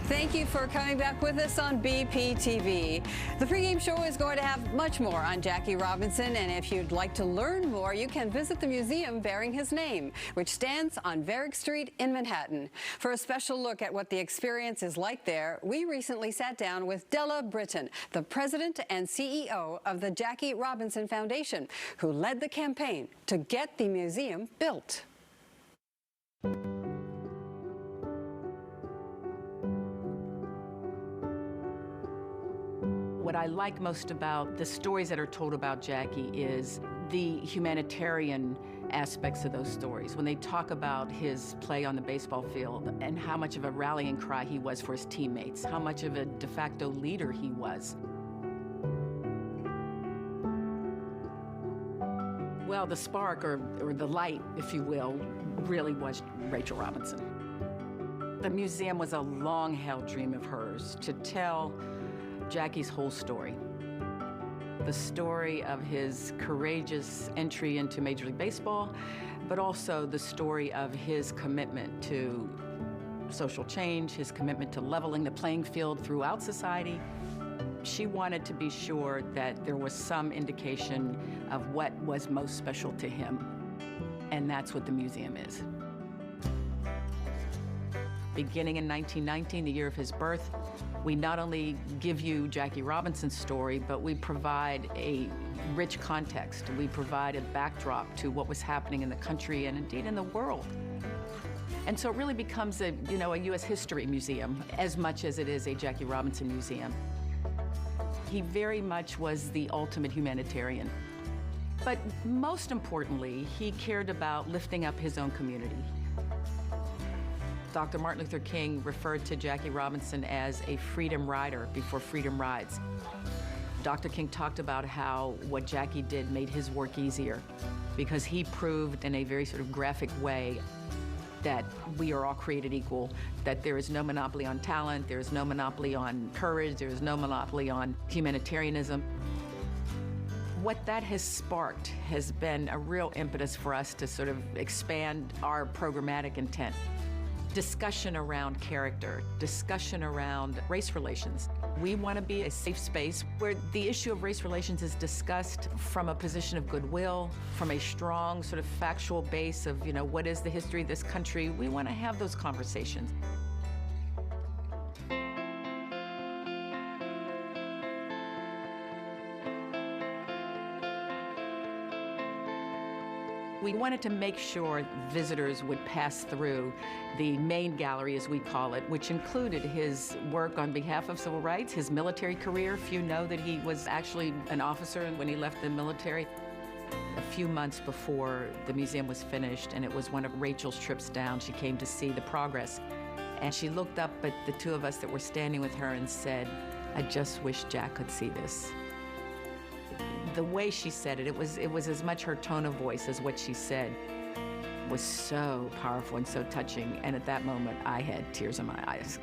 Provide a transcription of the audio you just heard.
Thank you for coming back with us on BPTV. The pregame show is going to have much more on Jackie Robinson, and if you'd like to learn more, you can visit the museum bearing his name, which stands on Varick Street in Manhattan. For a special look at what the experience is like there, we recently sat down with Della Britton, the president and CEO of the Jackie Robinson Foundation, who led the campaign to get the museum built. What I like most about the stories that are told about Jackie is the humanitarian aspects of those stories. When they talk about his play on the baseball field and how much of a rallying cry he was for his teammates, how much of a de facto leader he was. Well, the spark, or the light, if you will, really was Rachel Robinson. The museum was a long-held dream of hers to tell Jackie's whole story. The story of his courageous entry into Major League Baseball, but also the story of his commitment to social change, his commitment to leveling the playing field throughout society. She wanted to be sure that there was some indication of what was most special to him, and that's what the museum is. Beginning in 1919, the year of his birth, we not only give you Jackie Robinson's story, but we provide a rich context. We provide a backdrop to what was happening in the country and indeed in the world. And so it really becomes a U.S. history museum as much as it is a Jackie Robinson museum. He very much was the ultimate humanitarian. But most importantly, he cared about lifting up his own community. Dr. Martin Luther King referred to Jackie Robinson as a freedom rider before freedom rides. Dr. King talked about how what Jackie did made his work easier because he proved in a very sort of graphic way that we are all created equal, that there is no monopoly on talent, there is no monopoly on courage, there is no monopoly on humanitarianism. What that has sparked has been a real impetus for us to sort of expand our programmatic intent. Discussion around character, discussion around race relations. We want to be a safe space where the issue of race relations is discussed from a position of goodwill, from a strong sort of factual base of, what is the history of this country. We want to have those conversations. We wanted to make sure visitors would pass through the main gallery, as we call it, which included his work on behalf of civil rights, his military career. Few know that he was actually an officer when he left the military. A few months before the museum was finished, and it was one of Rachel's trips down, she came to see the progress. And she looked up at the two of us that were standing with her and said, "I just wish Jack could see this." The way she said it, it was as much her tone of voice as what she said was so powerful and so touching. And at that moment, I had tears in my eyes.